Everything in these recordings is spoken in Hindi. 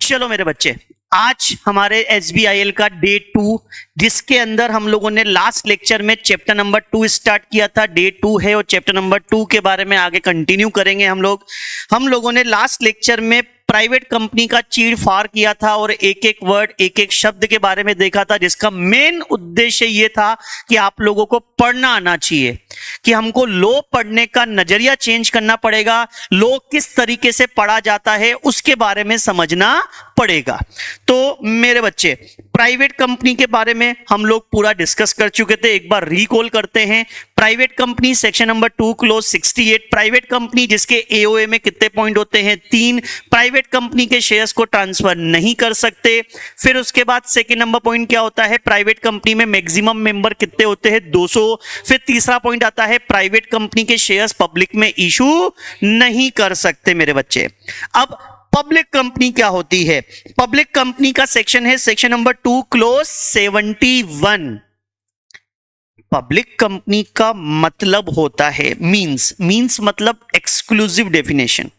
चलो मेरे बच्चे, आज हमारे SBIL का डे 2, जिसके अंदर हम लोगों ने लास्ट लेक्चर में चैप्टर नंबर 2 स्टार्ट किया था। डे 2 है और चैप्टर नंबर 2 के बारे में आगे कंटिन्यू करेंगे हम लोगों ने लास्ट लेक्चर में प्राइवेट कंपनी का चीड़ फाड़ किया था और एक एक वर्ड, एक एक शब्द के बारे में देखा था, जिसका मेन उद्देश्य यह था कि आप लोगों को पढ़ना आना चाहिए, कि हमको लॉ पढ़ने का नजरिया चेंज करना पड़ेगा। लॉ किस तरीके से पढ़ा जाता है उसके बारे में समझना पड़ेगा। तो मेरे बच्चे, प्राइवेट कंपनी के बारे में हम लोग पूरा डिस्कस कर चुके थे, एक बार रिकॉल करते हैं। Private company section number 2 close 68, private company जिसके एओए में कितने पॉइंट होते हैं? 3। प्राइवेट कंपनी के शेयर्स को ट्रांसफर नहीं कर सकते। फिर उसके बाद सेकंड नंबर पॉइंट क्या होता है? प्राइवेट कंपनी में मैक्सिमम मेंबर कितने होते हैं? 200। फिर तीसरा पॉइंट आता है, प्राइवेट कंपनी के शेयर्स पब्लिक में इशू नहीं कर सकते मेरे बच्चे। अब पब्लिक कंपनी क्या होती है? पब्लिक कंपनी का सेक्शन है section number 2 close 71। Public company का मतलब होता है मींस मतलब एक्सक्लूसिव डेफिनेशन।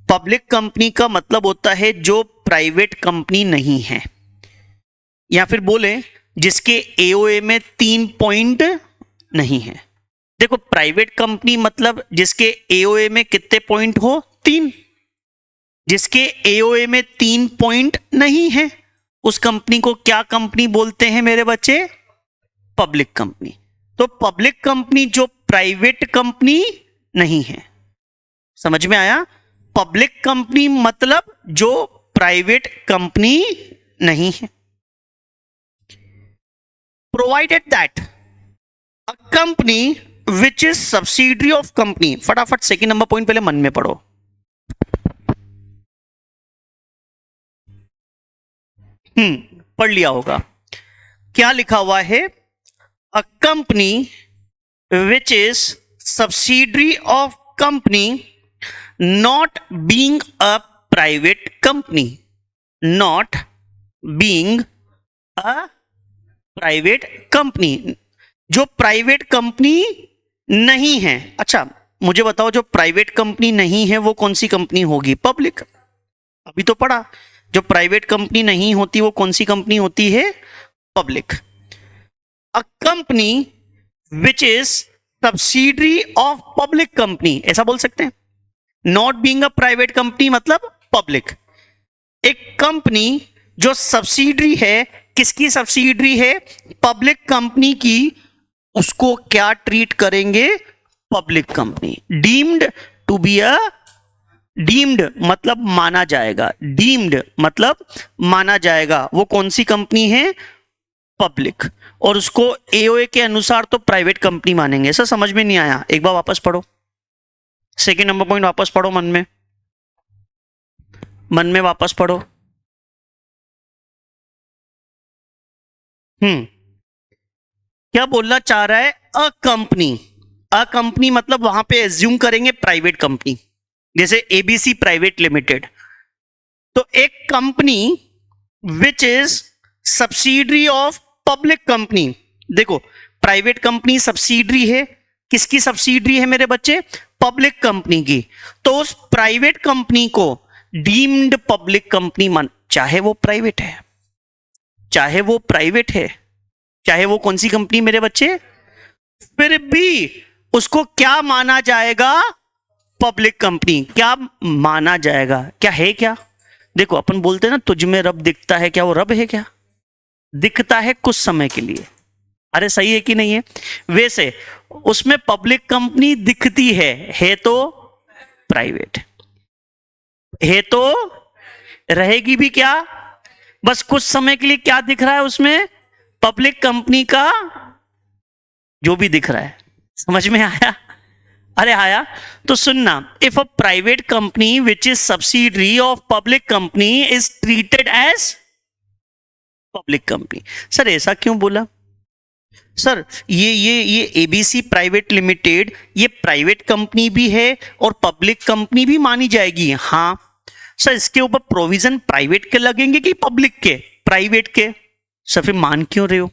पब्लिक कंपनी का मतलब होता है जो प्राइवेट कंपनी नहीं है, या फिर बोले जिसके एओए में 3 पॉइंट नहीं है। देखो, प्राइवेट कंपनी मतलब जिसके एओए में कितने पॉइंट हो? 3। जिसके एओए में 3 पॉइंट नहीं है, उस कंपनी को क्या कंपनी बोलते हैं मेरे बच्चे? Public company. तो पब्लिक कंपनी जो प्राइवेट कंपनी नहीं है, समझ में आया? पब्लिक कंपनी मतलब जो प्राइवेट कंपनी नहीं है। Provided that a company which is subsidiary of company. फटाफट सेकंड नंबर पॉइंट पहले मन में पढ़ो। पढ़ लिया होगा। क्या लिखा हुआ है? A company which is subsidiary of company not being a private company. Not being a private company, जो प्राइवेट कंपनी नहीं है। अच्छा, मुझे बताओ, जो प्राइवेट कंपनी नहीं है वो कौन सी कंपनी होगी? पब्लिक। अभी तो पढ़ा, जो प्राइवेट कंपनी नहीं होती वो कौन सी कंपनी होती है? Public. A company which is subsidiary of public company, ऐसा बोल सकते हैं। Not being a private company मतलब पब्लिक। एक कंपनी जो सब्सिडरी है, किसकी सब्सिडरी है? पब्लिक कंपनी की, उसको क्या ट्रीट करेंगे? Public company. Deemed to be a, deemed मतलब माना जाएगा, डीम्ड मतलब माना जाएगा। वो कौन सी कंपनी है? पब्लिक। और उसको एओए के अनुसार तो प्राइवेट कंपनी मानेंगे। ऐसा समझ में नहीं आया? एक बार वापस पढ़ो, सेकंड नंबर पॉइंट वापस पढ़ो, मन में वापस पढ़ो। क्या बोलना चाह रहा है? A company. अ कंपनी मतलब वहां पे एज्यूम करेंगे प्राइवेट कंपनी, जैसे एबीसी प्राइवेट लिमिटेड। तो एक company which is subsidiary of public company. देखो, प्राइवेट कंपनी सब्सिडरी है, किसकी सब्सिडरी है मेरे बच्चे? पब्लिक कंपनी की। तो उस प्राइवेट कंपनी को डीम्ड पब्लिक कंपनी मान, चाहे वो प्राइवेट है, चाहे वो प्राइवेट है, चाहे वो कौन सी कंपनी मेरे बच्चे, फिर भी उसको क्या माना जाएगा? Public company. क्या माना जाएगा? क्या है? क्या देखो, अपन बोलते हैं ना, तुझ में रब दिखता है, क्या वो रब है? क्या दिखता है कुछ समय के लिए। अरे सही है कि नहीं है? वैसे उसमें पब्लिक कंपनी दिखती है तो प्राइवेट है, तो रहेगी भी क्या? बस कुछ समय के लिए। क्या दिख रहा है उसमें? पब्लिक कंपनी का जो भी दिख रहा है। समझ में आया? अरे आया तो सुनना। If a private company which is subsidiary of public company is treated as public company. Sir ऐसा क्यों बोला? सर ये एबीसी प्राइवेट लिमिटेड ये प्राइवेट कंपनी भी है और पब्लिक कंपनी भी मानी जाएगी। हाँ सर, इसके ऊपर प्रोविजन प्राइवेट के लगेंगे कि पब्लिक के? प्राइवेट के। सर फिर मान क्यों रहे हो?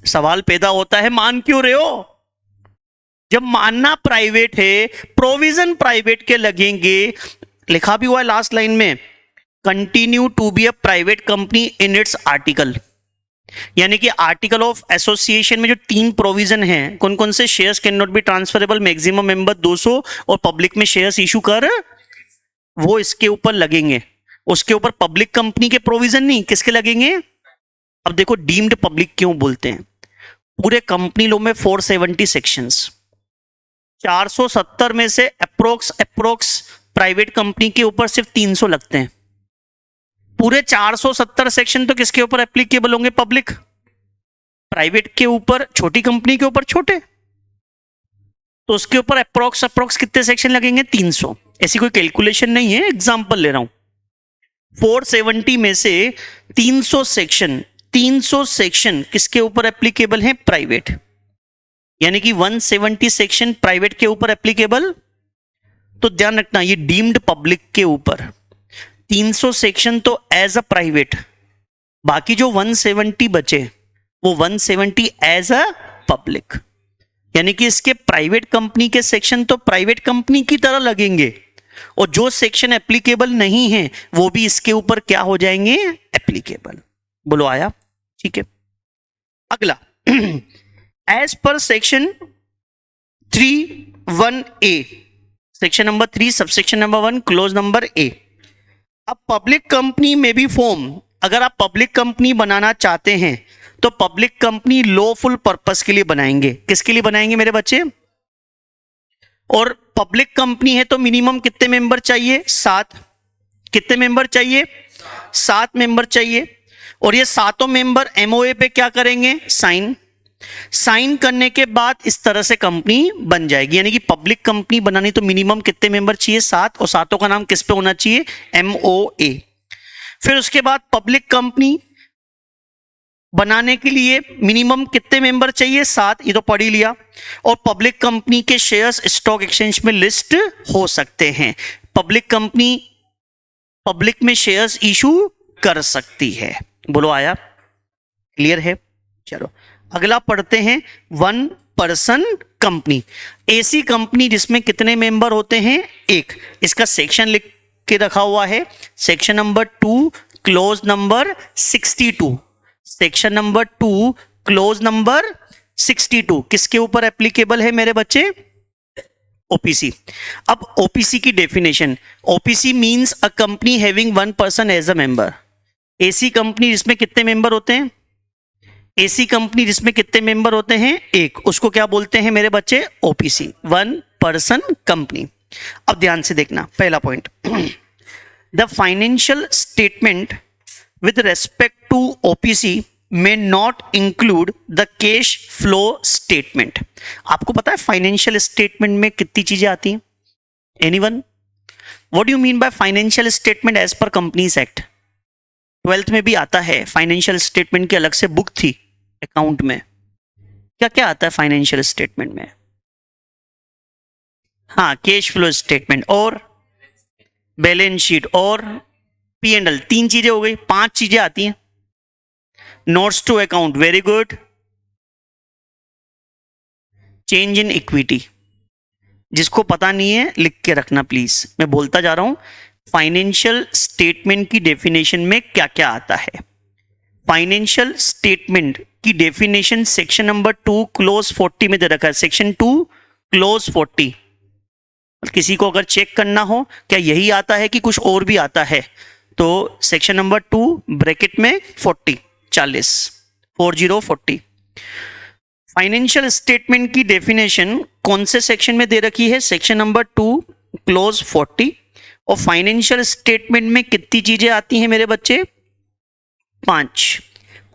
सवाल पैदा होता है, मान क्यों रहे हो? जब मानना प्राइवेट है, प्रोविजन प्राइवेट के लगेंगे। लिखा भी हुआ है लास्ट लाइन में, continue to be a private company in its article, यानी कि आर्टिकल ऑफ एसोसिएशन में जो 3 प्रोविजन हैं, कौन कौन से? Shares can not be transferable, maximum member 200 और पब्लिक में शेयर्स इशू कर, वो इसके ऊपर लगेंगे। उसके ऊपर पब्लिक कंपनी के प्रोविजन नहीं, किसके लगेंगे? अब देखो डीम्ड पब्लिक क्यों बोलते हैं? पूरे कंपनी लॉ में 470 सेक्शंस, 470 में से अप्रोक्स प्राइवेट कंपनी के ऊपर सिर्फ 300 लगते हैं। पूरे 470 सेक्शन तो किसके ऊपर एप्लीकेबल होंगे? पब्लिक। प्राइवेट के ऊपर, छोटी कंपनी के ऊपर छोटे, तो उसके ऊपर अप्रोक्स कितने सेक्शन लगेंगे? 300। ऐसी कोई कैलकुलेशन नहीं है, एग्जांपल ले रहा हूं। 470 में से 300 सेक्शन किसके ऊपर एप्लीकेबल है? प्राइवेट। यानी कि 170 सेक्शन प्राइवेट के ऊपर एप्लीकेबल। तो ध्यान रखना, ये डीम्ड पब्लिक के ऊपर 300 सेक्शन तो एज अ प्राइवेट, बाकी जो 170 बचे वो 170 एज अ पब्लिक। यानी कि इसके प्राइवेट कंपनी के सेक्शन तो प्राइवेट कंपनी की तरह लगेंगे, और जो सेक्शन एप्लीकेबल नहीं है वो भी इसके ऊपर क्या हो जाएंगे? एप्लीकेबल। बोलो आया? ठीक है। अगला, as per section 3(1)(a), section number 3 subsection number 1 clause number A. अब पब्लिक कंपनी में भी फॉर्म, अगर आप पब्लिक कंपनी बनाना चाहते हैं तो पब्लिक कंपनी लॉफुल पर्पस के लिए बनाएंगे। किसके लिए बनाएंगे मेरे बच्चे? और पब्लिक कंपनी है तो मिनिमम कितने मेंबर चाहिए? 7। कितने मेंबर चाहिए? 7 मेंबर चाहिए। और ये 7 मेंबर एमओए पे क्या करेंगे? साइन करने के बाद इस तरह से कंपनी बन जाएगी। यानी कि पब्लिक कंपनी बनानी तो मिनिमम कितने मेंबर चाहिए? 7, और 7 का नाम किस पे होना चाहिए? एमओए। फिर उसके बाद पब्लिक कंपनी बनाने के लिए मिनिमम कितने मेंबर चाहिए? 7, ये तो पढ़ ही लिया। और पब्लिक कंपनी के शेयर्स स्टॉक एक्सचेंज में लिस्ट हो सकते हैं। पब्लिक कंपनी पब्लिक में शेयर्स इशू कर सकती है। बोलो आया? क्लियर है? चलो अगला पढ़ते हैं। 1 पर्सन कंपनी, ऐसी कंपनी जिसमें कितने मेंबर होते हैं? 1। इसका सेक्शन लिख के रखा हुआ है, section number 2 close number 62। Section number 2 close number 62 किसके ऊपर एप्लीकेबल है मेरे बच्चे? ओपीसी। अब ओपीसी की definition, OPC means a company having 1 person as a member. ऐसी कंपनी जिसमें कितने मेंबर होते हैं? ऐसी कंपनी जिसमें कितने मेंबर होते हैं? 1। उसको क्या बोलते हैं मेरे बच्चे? OPC, 1 person company. अब ध्यान से देखना, पहला point, the financial statement with respect to OPC may not include the cash flow statement। आपको पता है फाइनेंशियल स्टेटमेंट में कितनी चीजें आती हैं? Anyone? What do you mean by financial statement as per companies act? 12th में भी आता है, फाइनेंशियल स्टेटमेंट की अलग से बुक थी अकाउंट में। क्या क्या आता है फाइनेंशियल स्टेटमेंट में? हाँ, कैश फ्लो स्टेटमेंट और बैलेंस शीट और P&L, 3 चीजें हो गई, 5 चीजें आती हैं। Notes to account, very good. Change in equity, जिसको पता नहीं है लिख के रखना प्लीज, मैं बोलता जा रहा हूं। फाइनेंशियल स्टेटमेंट की डेफिनेशन में क्या क्या आता है? फाइनेंशियल स्टेटमेंट की डेफिनेशन सेक्शन नंबर 2 क्लोज 40 में दे रखा है। Section 2 close 40। किसी को अगर चेक करना हो क्या यही आता है कि कुछ और भी आता है, तो सेक्शन नंबर 2 ब्रैकेट में 40। फाइनेंशियल स्टेटमेंट की डेफिनेशन कौन से सेक्शन में दे रखी है? Section number 2 close 40। और फाइनेंशियल स्टेटमेंट में कितनी चीजें आती हैं मेरे बच्चे? 5।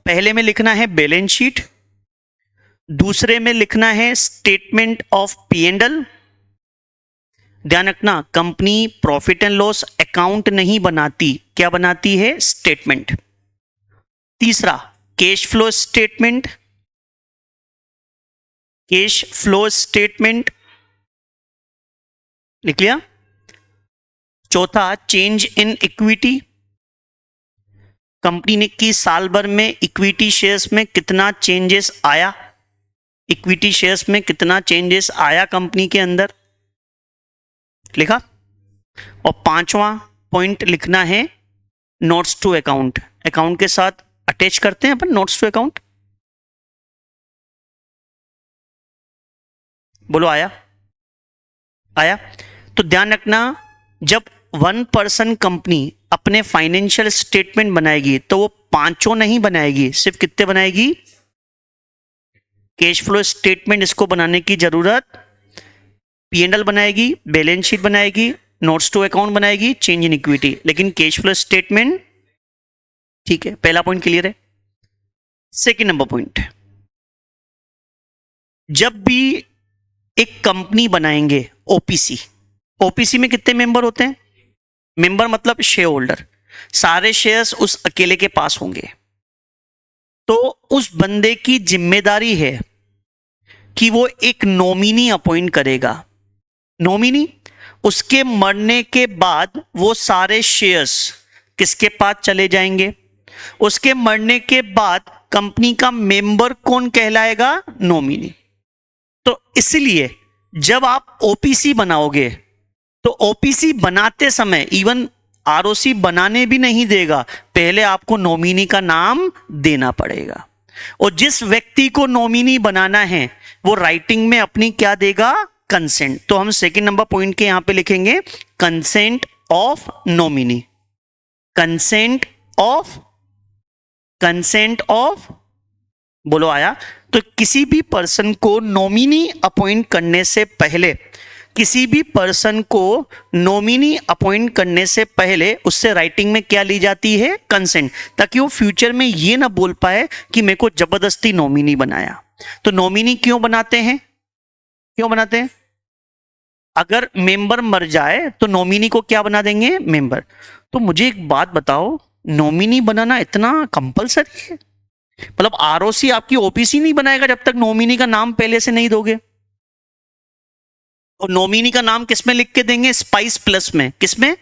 पहले में लिखना है बैलेंस शीट, दूसरे में लिखना है स्टेटमेंट ऑफ P&L। ध्यान रखना, company profit and loss account नहीं बनाती, क्या बनाती है? स्टेटमेंट। तीसरा cash flow statement, cash flow statement लिख लिया। चौथा चेंज इन इक्विटी, कंपनी ने की साल भर में इक्विटी शेयर्स में कितना चेंजेस आया, इक्विटी शेयर्स में कितना चेंजेस आया कंपनी के अंदर, लिखा। और 5वां पॉइंट लिखना है नोट्स टू अकाउंट, अकाउंट के साथ अटैच करते हैं अपन नोट्स टू अकाउंट। बोलो आया? आया? तो ध्यान रखना, जब वन पर्सन कंपनी अपने फाइनेंशियल स्टेटमेंट बनाएगी तो वो पांचों नहीं बनाएगी, सिर्फ कितने बनाएगी? कैश फ्लो स्टेटमेंट इसको बनाने की जरूरत, P&L बनाएगी, बैलेंस शीट बनाएगी, नोट्स टू अकाउंट बनाएगी, चेंज इन इक्विटी, लेकिन कैश फ्लो स्टेटमेंट। ठीक है, पहला पॉइंट क्लियर है। सेकंड नंबर पॉइंट, जब भी एक कंपनी बनाएंगे ओपीसी, ओपीसी में कितने मेंबर होते हैं? मेंबर मतलब शेयर होल्डर, सारे शेयर्स उस अकेले के पास होंगे। तो उस बंदे की जिम्मेदारी है कि वो एक नॉमिनी अपॉइंट करेगा। नॉमिनी, उसके मरने के बाद वो सारे शेयर्स किसके पास चले जाएंगे? उसके मरने के बाद कंपनी का मेंबर कौन कहलाएगा? नॉमिनी। तो इसलिए जब आप ओपीसी बनाओगे तो ओपीसी बनाते समय इवन आरओसी बनाने भी नहीं देगा, पहले आपको नॉमिनी का नाम देना पड़ेगा। और जिस व्यक्ति को नॉमिनी बनाना है वो राइटिंग में अपनी क्या देगा? कंसेंट। तो हम सेकंड नंबर पॉइंट के यहां पे लिखेंगे consent of nominee, consent of, बोलो आया? तो किसी भी पर्सन को नॉमिनी अपॉइंट करने से पहले, किसी भी पर्सन को नॉमिनी अपॉइंट करने से पहले उससे राइटिंग में क्या ली जाती है? कंसेंट, ताकि वो फ्यूचर में ये ना बोल पाए कि मेरे को जबरदस्ती नॉमिनी बनाया। तो नॉमिनी क्यों बनाते हैं? क्यों बनाते हैं? अगर मेंबर मर जाए तो नॉमिनी को क्या बना देंगे? मेंबर। तो मुझे एक बात बताओ, नॉमिनी बनाना इतना कंपलसरी है? मतलब आरओसी आपकी ओपीसी नहीं बनाएगा जब तक नॉमिनी का नाम पहले से नहीं दोगे। और नॉमिनी का नाम किसमें लिख के देंगे? स्पाइस प्लस में। किसमें?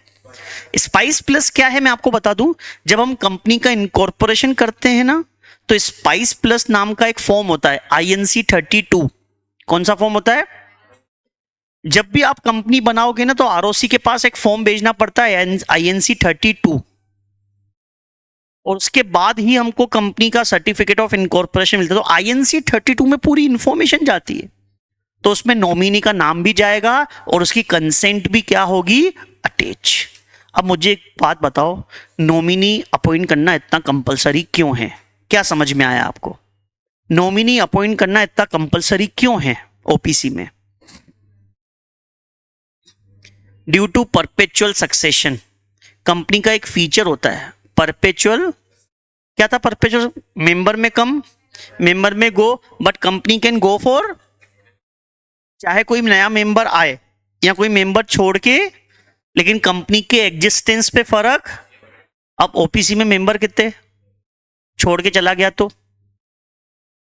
स्पाइस प्लस क्या है मैं आपको बता दूं, जब हम कंपनी का इनकॉर्पोरेशन करते हैं ना, तो स्पाइस प्लस नाम का एक फॉर्म होता है INC 32। कौन सा फॉर्म होता है? जब भी आप कंपनी बनाओगे ना तो आरओसी के पास एक फॉर्म भेजना पड़ता है INC 32, और उसके बाद ही हमको कंपनी का सर्टिफिकेट ऑफ इनकॉर्पोरेशन मिलता है। तो INC 32 में पूरी इंफॉर्मेशन जाती है, तो उसमें नॉमिनी का नाम भी जाएगा और उसकी कंसेंट भी क्या होगी? अटैच। अब मुझे एक बात बताओ, नॉमिनी अपॉइंट करना इतना कंपलसरी क्यों है? क्या समझ में आया आपको? नॉमिनी अपॉइंट करना इतना कंपलसरी क्यों है ओपीसी में? Due to perpetual succession. Company का एक फीचर होता है परपेचुअल। क्या था परपेचुअल? मेंबर में कम, member may go, but company can go for, चाहे कोई नया मेंबर आए या कोई मेंबर छोड़ के, लेकिन कंपनी के एग्जिस्टेंस पे फर्क। अब ओपीसी में मेंबर कितने? छोड़ के चला गया तो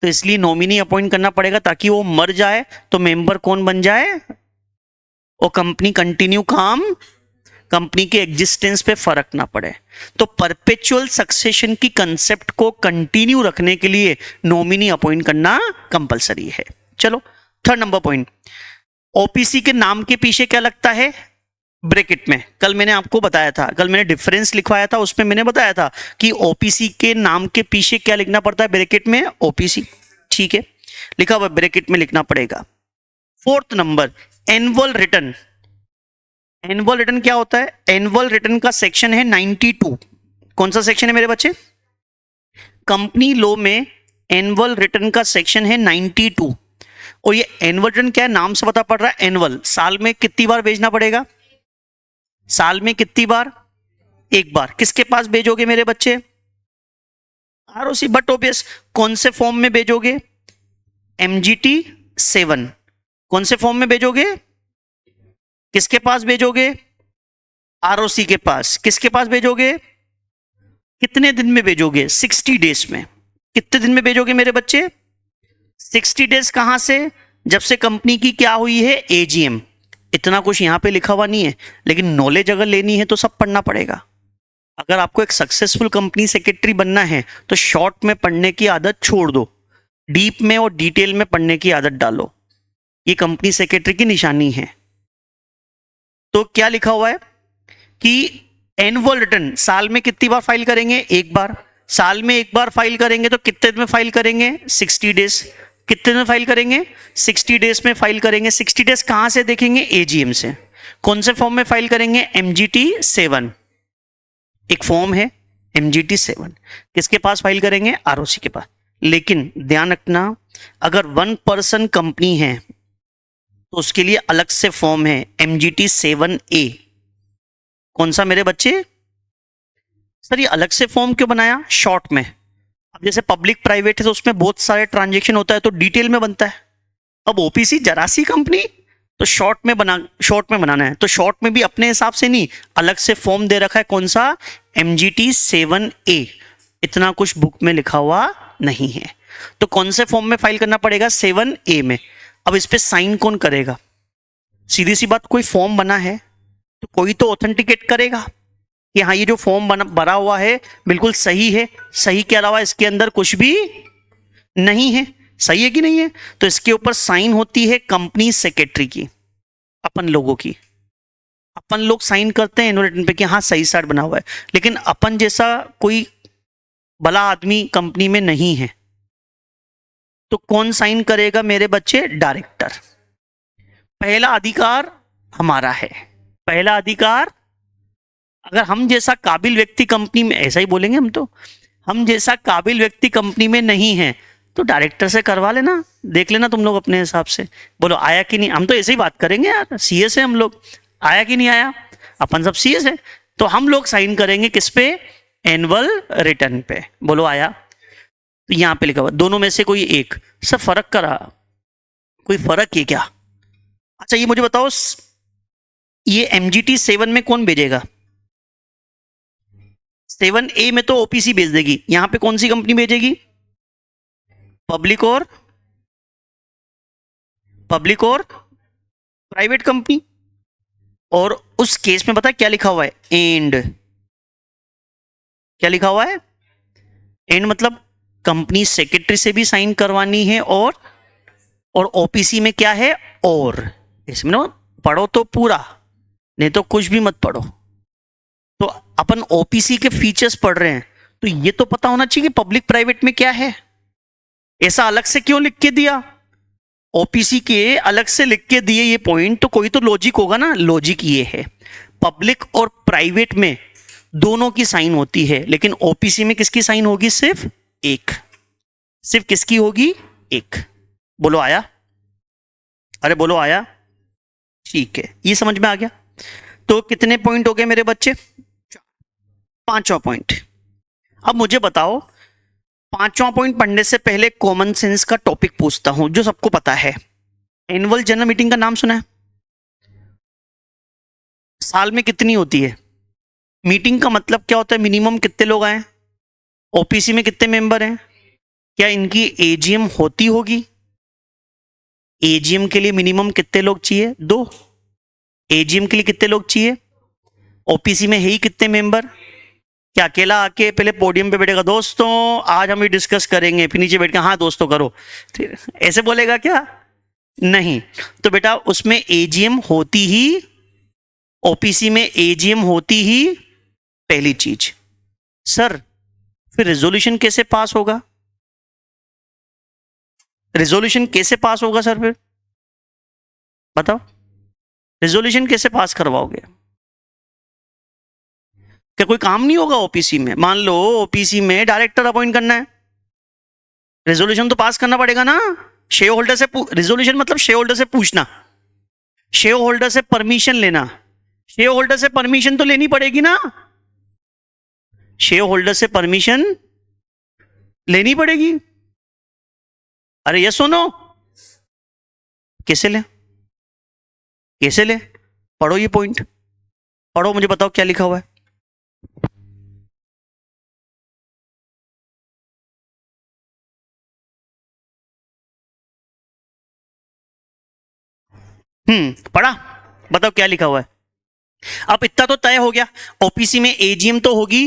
इसलिए नॉमिनी अपॉइंट करना पड़ेगा, ताकि वो मर जाए तो मेंबर कौन बन जाए और कंपनी कंटिन्यू काम, कंपनी के एग्जिस्टेंस पे फर्क ना पड़े। तो परपेचुअल सक्सेशन की कंसेप्ट को कंटिन्यू रखने के लिए नॉमिनी अपॉइंट करना कंपलसरी है। चलो थर्ड नंबर पॉइंट, ओपीसी के नाम के पीछे क्या लगता है? ब्रैकेट में। कल मैंने आपको बताया था, कल मैंने डिफरेंस लिखवाया था, उसमें मैंने बताया था कि ओपीसी के नाम के पीछे क्या लिखना पड़ता है? ब्रैकेट में ओपीसी। ठीक है, लिखा हुआ ब्रैकेट में लिखना पड़ेगा। Fourth number, annual return. Annual return क्या होता है? एनुअल रिटर्न का सेक्शन है 92। कौन सा सेक्शन है मेरे बच्चे? कंपनी लॉ में एनुअल रिटर्न का सेक्शन है 92। और ये एनुअल रिटर्न क्या है? नाम से पता पड़ रहा है एनुअल, साल में कितनी बार भेजना पड़ेगा? साल में कितनी बार? एक बार। किसके पास भेजोगे मेरे बच्चे? आरओसी। बट ऑब्वियस, कौन से फॉर्म में भेजोगे? MGT 7। कौन से फॉर्म में भेजोगे? किसके पास भेजोगे? आरओसी के पास। किसके पास भेजोगे? कितने दिन में भेजोगे? 60 डेज में। कितने दिन में भेजोगे मेरे बच्चे? 60 डेज। कहां से? जब से कंपनी की क्या हुई है? AGM। इतना कुछ यहां पे लिखा हुआ नहीं है, लेकिन नॉलेज अगर लेनी है तो सब पढ़ना पड़ेगा। अगर आपको एक सक्सेसफुल कंपनी सेक्रेटरी बनना है तो शॉर्ट में पढ़ने की आदत छोड़ दो, डीप में और डिटेल में पढ़ने की आदत डालो। ये कंपनी सेक्रेटरी की निशानी है। तो क्या लिखा हुआ है कि एनुअल रिटर्न साल में कितनी बार फाइल करेंगे? एक बार। साल में एक बार फाइल करेंगे तो कितने दिन में फाइल करेंगे? 60 डेज। कितने में फाइल करेंगे? 60 डेज में फाइल करेंगे। 60 डेज कहां से देखेंगे? एजीएम से। कौन से फॉर्म में फाइल करेंगे? MGT 7। एक फॉर्म है MGT 7, किसके पास फाइल करेंगे? ROC के पास। लेकिन ध्यान रखना, अगर 1 पर्सन कंपनी है तो उसके लिए अलग से फॉर्म है MGT 7A। कौन सा मेरे बच्चे? सर ये अलग से फॉर्म क्यों बनाया? शॉर्ट में। अब जैसे पब्लिक प्राइवेट है तो उसमें बहुत सारे ट्रांजेक्शन होता है तो डिटेल में बनता है। अब ओपीसी जरा सी कंपनी तो शॉर्ट में बनाना है, तो शॉर्ट में भी अपने हिसाब से नहीं, अलग से फॉर्म दे रखा है। कौन सा? MGT 7A। इतना कुछ बुक में लिखा हुआ नहीं है, तो कौन से फॉर्म में फाइल करना पड़ेगा? 7A में। अब इस पे साइन कौन करेगा? सीधी सी बात, कोई फॉर्म बना है तो कोई तो ऑथेंटिकेट करेगा कि हाँ ये जो फॉर्म भरा हुआ है बिल्कुल सही है, सही के अलावा इसके अंदर कुछ भी नहीं है। सही है कि नहीं है? तो इसके ऊपर साइन होती है कंपनी सेक्रेटरी की, अपन लोगों की। अपन लोग साइन करते हैं एनुअल रिटर्न पे कि हाँ सही साइड बना हुआ है, लेकिन अपन जैसा कोई भला आदमी कंपनी में नहीं है तो कौन साइन करेगा मेरे बच्चे? डायरेक्टर। पहला अधिकार हमारा है। पहला अधिकार, अगर हम जैसा काबिल व्यक्ति कंपनी में, ऐसा ही बोलेंगे हम जैसा काबिल व्यक्ति कंपनी में नहीं है तो डायरेक्टर से करवा लेना, देख लेना तुम लोग अपने हिसाब से। बोलो आया कि नहीं? हम तो ऐसे ही बात करेंगे यार, सीएस है हम लोग। आया कि नहीं आया? अपन सब सीएस है, तो हम लोग साइन करेंगे किस पे? एनुअल रिटर्न पे। बोलो आया? तो यहां पे लिखा हुआ दोनों में से कोई एक। सब फर्क करा, कोई फर्क है क्या? अच्छा ये मुझे बताओ, ये MGT 7 में कौन भेजेगा? 7A में तो ओपीसी भेज देगी, यहां पे कौन सी कंपनी भेजेगी? पब्लिक और प्राइवेट कंपनी। और उस केस में पता क्या लिखा हुआ है? एंड। क्या लिखा हुआ है? एंड मतलब कंपनी सेक्रेटरी से भी साइन करवानी है, और ओपीसी में क्या है? और। इसमें ना पढ़ो तो पूरा, नहीं तो कुछ भी मत पढ़ो। तो अपन ओपीसी के फीचर्स पढ़ रहे हैं तो ये तो पता होना चाहिए कि पब्लिक प्राइवेट में क्या है। ऐसा अलग से क्यों लिख के दिया? ओपीसी के अलग से लिख के दिए ये पॉइंट, तो कोई तो लॉजिक होगा ना। लॉजिक ये है, पब्लिक और प्राइवेट में दोनों की साइन होती है, लेकिन ओपीसी में किसकी साइन होगी? सिर्फ एक। सिर्फ किसकी होगी? एक। बोलो आया? अरे बोलो आया? ठीक है, ये समझ में आ गया। तो कितने पॉइंट हो गए मेरे बच्चे? 5वां पॉइंट। अब मुझे बताओ, 5वां पॉइंट पढ़ने से पहले कॉमन सेंस का टॉपिक पूछता हूं जो सबको पता है। एनुअल जनरल मीटिंग का नाम सुना है? साल में कितनी होती है? मीटिंग का मतलब क्या होता है? मिनिमम कितने लोग आए? ओपीसी में कितने मेंबर हैं? क्या इनकी एजीएम होती होगी? एजीएम के लिए मिनिमम कितने लोग चाहिए? 2। एजीएम के लिए कितने लोग चाहिए? ओपीसी में है ही कितने मेंबर? क्या अकेला आके पहले पोडियम पे बैठेगा, दोस्तों आज हम ये डिस्कस करेंगे, फिर नीचे बैठ के हाँ दोस्तों करो, ऐसे बोलेगा क्या? नहीं। तो बेटा उसमें एजीएम होती ही, ओपीसी में एजीएम होती ही पहली चीज। सर फिर रेजोल्यूशन कैसे पास होगा? रेजोल्यूशन कैसे पास होगा सर? फिर बताओ, रेजोल्यूशन कैसे पास करवाओगे? क्या कोई काम नहीं होगा ओपीसी में? मान लो ओपीसी में डायरेक्टर अपॉइंट करना है, रेजोल्यूशन तो पास करना पड़ेगा ना। शेयर होल्डर से रेजोल्यूशन मतलब शेयर होल्डर से पूछना, शेयर होल्डर से परमिशन लेना। शेयर होल्डर से परमिशन तो लेनी पड़ेगी ना, शेयर होल्डर से परमिशन लेनी पड़ेगी। अरे ये सुनो, कैसे ले? कैसे ले? पढ़ो ये पॉइंट, पढ़ो, मुझे बताओ क्या लिखा हुआ है। पढ़ा? बताओ क्या लिखा हुआ है। अब इतना तो तय हो गया, ओपीसी में एजीएम तो होगी,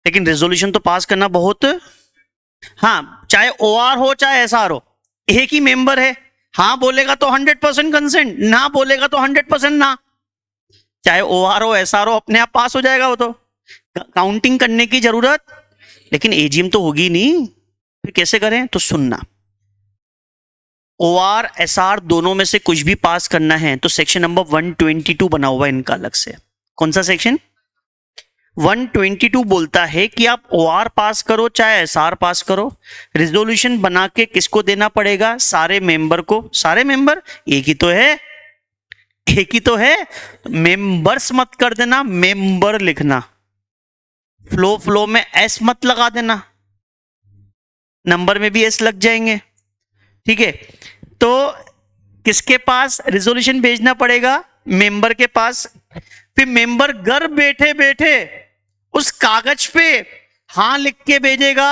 लेकिन रेजोल्यूशन तो पास करना बहुत, हाँ चाहे ओआर हो चाहे एसआर हो, एक ही मेंबर है, हाँ बोलेगा तो 100% कंसेंट, ना बोलेगा तो 100% ना। चाहे OR हो SR हो, अपने आप पास हो जाएगा वो तो, काउंटिंग करने की जरूरत, लेकिन AGM तो होगी नहीं, फिर कैसे करें? तो सुनना, OR SR दोनों में से कुछ भी पास करना है तो सेक्शन नंबर 122 बना हुआ है इनका अलग से। कौन सा सेक्शन? 122 बोलता है कि आप OR पास करो चाहे SR पास करो, रिजोल्यूशन बना के किसको देना पड़ेगा? सारे मेंबर को। सारे मेंबर एक ही तो है, एक ही तो है, मेंबर्स मत कर देना, मेंबर लिखना, फ्लो में S मत लगा देना, नंबर में भी S लग जाएंगे, ठीक है। तो किसके पास रिजोल्यूशन भेजना पड़ेगा? मेंबर के पास। फिर मेंबर घर बैठे बैठे उस कागज पे हां लिख के भेजेगा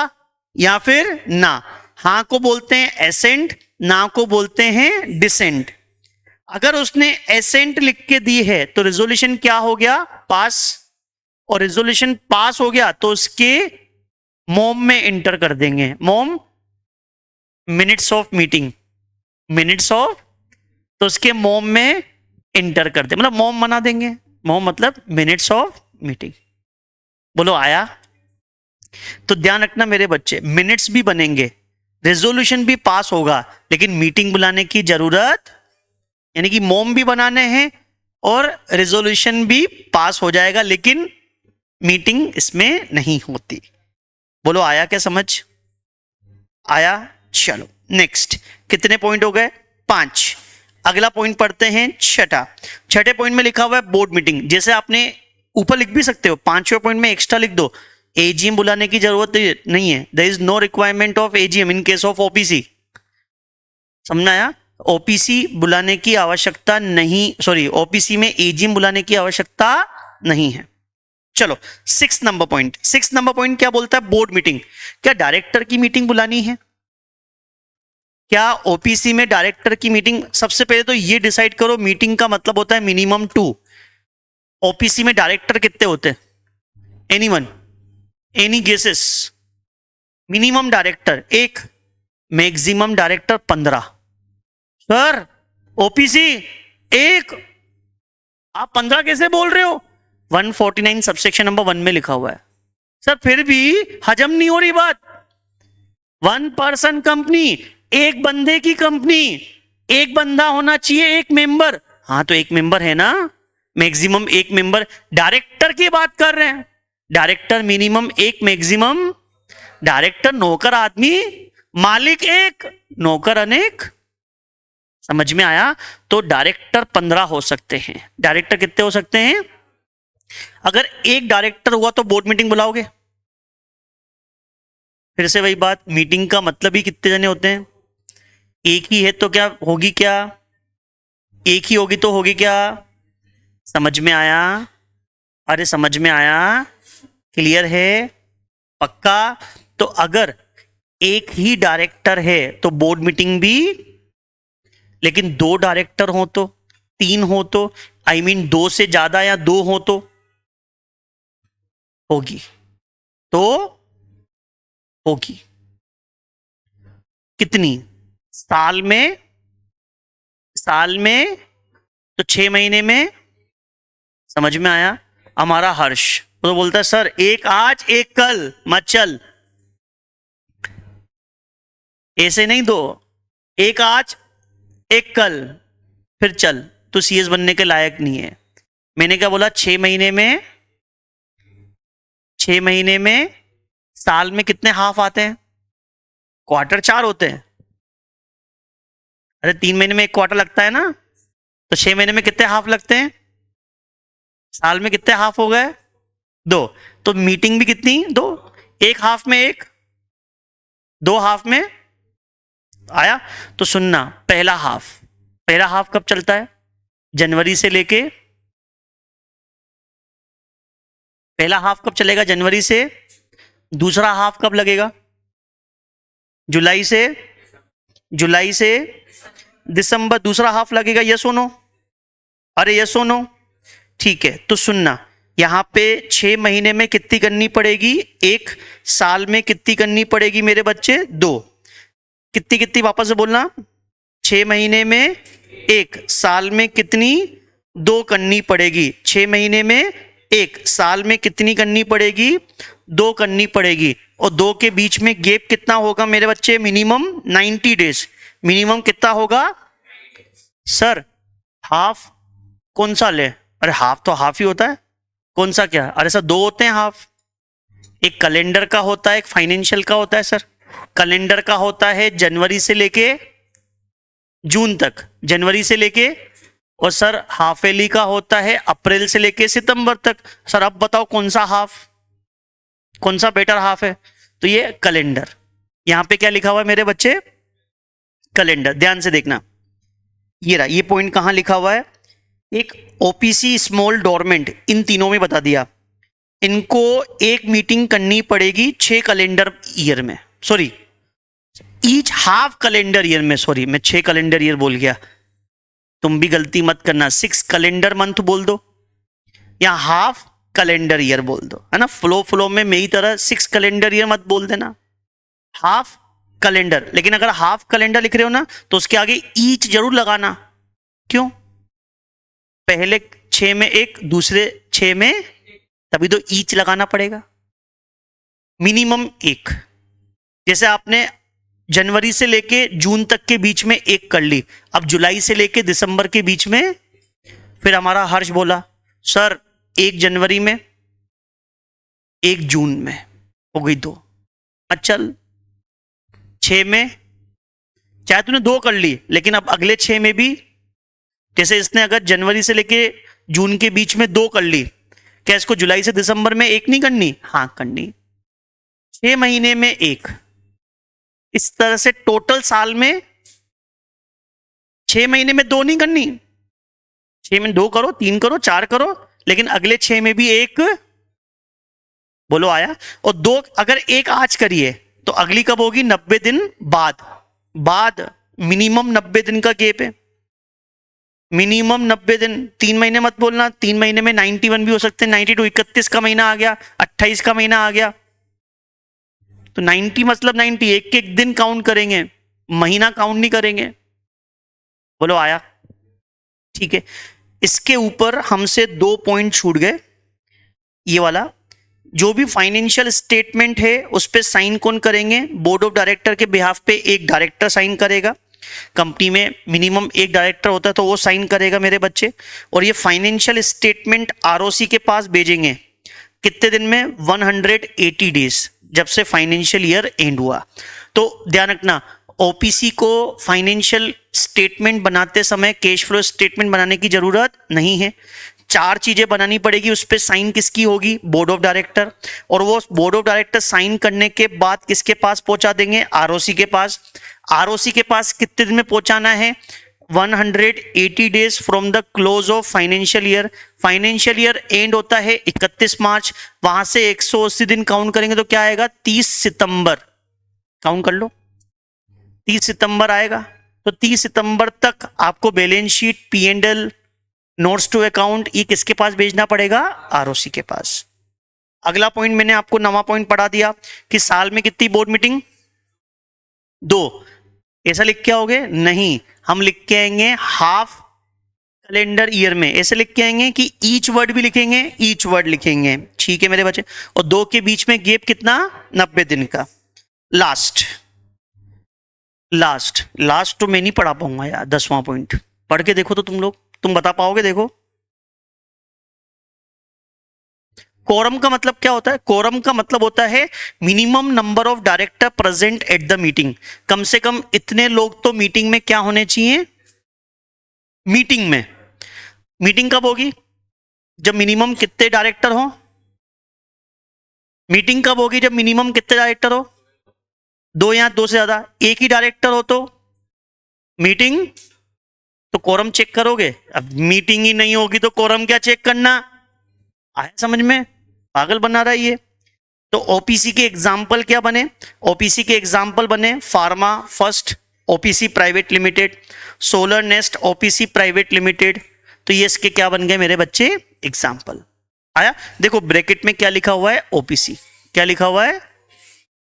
या फिर ना। हां को बोलते हैं एसेंट, ना को बोलते हैं डिसेंट। अगर उसने एसेंट लिख के दी है तो रिजोल्यूशन क्या हो गया? पास। और रिजोल्यूशन पास हो गया तो उसके मोम में इंटर कर देंगे। मोम minutes of meeting, minutes of, तो उसके मोम में इंटर कर दे, मतलब मोम बना देंगे। मोम मतलब मिनट्स ऑफ मीटिंग। बोलो आया? तो ध्यान रखना मेरे बच्चे, मिनट्स भी बनेंगे, रेजोल्यूशन भी पास होगा, लेकिन मीटिंग बुलाने की जरूरत, यानी कि मोम भी बनाने हैं और रेजोल्यूशन भी पास हो जाएगा, लेकिन मीटिंग इसमें नहीं होती। बोलो आया क्या समझ? आया? चलो नेक्स्ट, कितने पॉइंट हो गए? 5। अगला पॉइंट पढ़ते हैं, छठे पॉइंट में लिखा हुआ है बोर्ड मीटिंग। जैसे आपने ऊपर लिख भी सकते हो, 5वें पॉइंट में एक्स्ट्रा लिख दो, एजीएम बुलाने की जरूरत नहीं है, there is no requirement of AGM in case of OPC. समझ आया? ओपीसी बुलाने की आवश्यकता नहीं, सॉरी, ओपीसी में एजीएम बुलाने की आवश्यकता नहीं है। चलो 6 नंबर पॉइंट। 6 नंबर पॉइंट क्या बोलता है? Board meeting. क्या डायरेक्टर की मीटिंग बुलानी है? क्या ओपीसी में डायरेक्टर की मीटिंग? सबसे पहले तो ये डिसाइड करो, मीटिंग का मतलब होता है मिनिमम 2। ओपीसी में डायरेक्टर कितने होते हैं? Anyone, any guesses? Minimum director 1, maximum director 15। Sir OPC 1, आप 15 कैसे बोल रहे हो? 149 सबसेक्शन नंबर 1 में लिखा हुआ है। सर फिर भी हजम नहीं हो रही बात। 1 पर्सन कंपनी, एक बंदे की कंपनी, एक बंदा होना चाहिए, एक मेंबर। हाँ तो एक मेंबर है ना, मैक्सिमम एक मेंबर। डायरेक्टर की बात कर रहे हैं, डायरेक्टर मिनिमम 1, मैक्सिमम। डायरेक्टर नौकर आदमी, मालिक एक, नौकर अनेक। समझ में आया? तो डायरेक्टर 15 हो सकते हैं। डायरेक्टर कितने हो सकते हैं? अगर एक डायरेक्टर हुआ तो बोर्ड मीटिंग बुलाओगे? फिर से वही बात, मीटिंग का मतलब ही कितने जने होते हैं? एक ही है तो क्या होगी? क्या एक ही होगी तो होगी क्या? समझ में आया? अरे समझ में आया? क्लियर है? पक्का? तो अगर एक ही डायरेक्टर है तो बोर्ड मीटिंग भी, लेकिन 2 डायरेक्टर हो तो, 3 हो तो, आई मीन 2 से ज्यादा या 2 हो तो होगी, तो होगी। कितनी? साल में, साल में तो 6 महीने में। समझ में आया? हमारा हर्ष तो बोलता है सर एक आज एक कल मत चल, ऐसे नहीं दो, एक आज एक कल फिर चल, तो सीएस बनने के लायक नहीं है। मैंने क्या बोला? 6 महीने में, 6 महीने में, साल में कितने हाफ आते हैं? क्वार्टर 4 होते हैं। अरे 3 महीने में एक क्वार्टर लगता है ना, तो 6 महीने में कितने हाफ लगते हैं? साल में कितने हाफ हो गए? 2। तो मीटिंग भी कितनी? 2। एक हाफ में एक, 2 हाफ में। आया? तो सुनना, पहला हाफ कब चलता है? जनवरी से लेके, पहला हाफ कब चलेगा? जनवरी से। दूसरा हाफ कब लगेगा? जुलाई से, जुलाई से दिसंबर दूसरा हाफ लगेगा। यस और नो? अरे यस और नो? ठीक है, तो सुनना, यहां पे 6 महीने में कितनी करनी पड़ेगी? 1। साल में कितनी करनी पड़ेगी मेरे बच्चे? 2। कितनी कितनी वापस से बोलना? 6 महीने में 1, साल में कितनी? 2 करनी पड़ेगी, 6 महीने में 1, साल में कितनी करनी पड़ेगी? 2 करनी पड़ेगी। और 2 के बीच में गैप कितना होगा मेरे बच्चे? Minimum 90 days. मिनिमम कितना होगा सर? हाफ। कौन सा ले? अरे हाफ तो हाफ ही होता है। कौन सा क्या? अरे सर 2 होते हैं हाफ, एक कैलेंडर का होता है, एक फाइनेंशियल का होता है सर। कैलेंडर का होता है जनवरी से लेके जून तक, जनवरी से लेके, और सर हाफ ईयरली का होता है अप्रैल से लेके सितंबर तक। सर अब बताओ कौन सा हाफ, कौन सा बेटर हाफ है? तो ये कैलेंडर। यहां पे क्या लिखा हुआ है मेरे बच्चे? कैलेंडर। ध्यान से देखना, ये रहा, ये पॉइंट कहां लिखा हुआ है? एक ओपीसी, स्मॉल, डोरमेंट, इन तीनों में बता दिया। इनको एक मीटिंग करनी पड़ेगी 6 कैलेंडर ईयर में, sorry each half calendar year में, सॉरी मैं 6 कैलेंडर ईयर बोल गया, तुम भी गलती मत करना, 6 कैलेंडर मंथ बोल दो या हाफ कैलेंडर ईयर बोल दो, है ना। फ्लो में मेरी तरह 6 कैलेंडर ईयर मत बोल देना, हाफ कैलेंडर। लेकिन अगर हाफ कैलेंडर लिख रहे हो ना तो उसके आगे ईच जरूर लगाना। क्यों? पहले 6 में 1, दूसरे 6 में, तभी तो ईच लगाना पड़ेगा। मिनिमम 1। जैसे आपने जनवरी से लेके जून तक के बीच में 1 कर ली, अब जुलाई से लेके दिसंबर के बीच में, फिर हमारा हर्ष बोला सर 1 जनवरी में, 1 जून में, हो गई 2। अच्छा 6 में, चाहे तूने 2 कर ली, लेकिन अब अगले 6 में भी, जैसे इसने अगर जनवरी से लेके जून के बीच में 2 कर ली, क्या इसको जुलाई से दिसंबर में 1 नहीं करनी? हाँ करनी। 6 महीने में 1, इस तरह से टोटल साल में 6 महीने में 2 नहीं करनी, 6 में 2 करो, 3 करो, 4 करो, लेकिन अगले 6 में भी 1, बोलो आया। और 2 अगर 1 आज करिए तो अगली कब होगी? 90 दिन बाद। मिनिमम 90 दिन का गैप है, मिनिमम 90 दिन। 3 महीने मत बोलना, 3 महीने में 91 भी हो सकते हैं, 92, 31 का महीना आ गया, 28 का महीना आ गया, तो 90 मतलब 90, एक दिन काउंट करेंगे, महीना काउंट नहीं करेंगे। बोलो आया? ठीक है। इसके ऊपर हमसे 2 पॉइंट छूट गए। ये वाला, जो भी फाइनेंशियल स्टेटमेंट है उस पे साइन कौन करेंगे? बोर्ड ऑफ डायरेक्टर के बिहाफ पे एक डायरेक्टर साइन करेगा। कंपनी में मिनिमम 1 डायरेक्टर होता है तो वो साइन करेगा मेरे बच्चे। और ये फाइनेंशियल स्टेटमेंट आरओसी के पास भेजेंगे कितने दिन में? 180 डेज, जब से फाइनेंशियल ईयर एंड हुआ। तो ध्यान रखना, ओपीसी को फाइनेंशियल स्टेटमेंट बनाते समय कैश फ्लो स्टेटमेंट बनाने की जरूरत नहीं है। 4 चीजें बनानी पड़ेगी, उस पर साइन किसकी होगी? Board of director. और वो बोर्ड ऑफ डायरेक्टर साइन करने के बाद किसके पास पहुंचा देंगे? आरओसी के पास। आरओसी के पास कितने दिन में पहुंचाना है? 180 days from the close of financial year. Financial year and होता है 31 मार्च, वहां से 180 दिन काउंट करेंगे तो क्या आएगा? 30 सितंबर। काउंट कर लो, 30 सितंबर आएगा। तो 30 सितंबर तक आपको balance sheet, P&L, notes to account, ये किसके पास भेजना पड़ेगा? आरओसी के पास। अगला पॉइंट मैंने आपको नवा पॉइंट पढ़ा दिया कि साल में कितनी बोर्ड मीटिंग? 2। ऐसा लिख के आओगे? नहीं, हम लिख के आएंगे हाफ कैलेंडर ईयर में। ऐसे लिख के आएंगे कि ईच वर्ड भी लिखेंगे, ईच वर्ड लिखेंगे। ठीक है मेरे बच्चे। और 2 के बीच में गैप कितना? 90 दिन का। लास्ट तो मैं नहीं पढ़ा पाऊंगा यार। 10वां पॉइंट पढ़ के देखो तो तुम बता पाओगे? देखो, कोरम का मतलब क्या होता है? कोरम का मतलब होता है minimum number of director present at the meeting. कम से कम इतने लोग तो मीटिंग में क्या होने चाहिए? मीटिंग में। मीटिंग कब होगी? जब मिनिमम कितने डायरेक्टर हो? मीटिंग कब होगी? जब मिनिमम कितने डायरेक्टर हो? 2 या 2 से ज्यादा। एक ही डायरेक्टर हो तो मीटिंग, तो कोरम चेक करोगे। अब मीटिंग ही नहीं होगी तो कोरम क्या चेक करना? आया समझ में? पागल बना रहा है ये। तो ओपीसी के एग्जाम्पल क्या बने? ओपीसी के एग्जाम्पल बने pharma first OPC private limited, solar nest OPC private limited. तो ये इसके क्या बन गए मेरे बच्चे? एग्जाम्पल। आया? देखो ब्रैकेट में क्या लिखा हुआ है? ओपीसी। क्या लिखा हुआ है?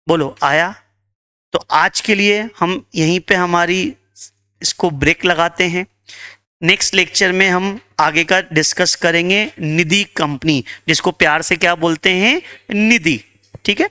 बोलो आया? तो आज के लिए हम यहीं पे हमारी इसको ब्रेक लगाते हैं। नेक्स्ट लेक्चर में हम आगे का डिस्कस करेंगे निधि कंपनी, जिसको प्यार से क्या बोलते हैं, निधि। ठीक है।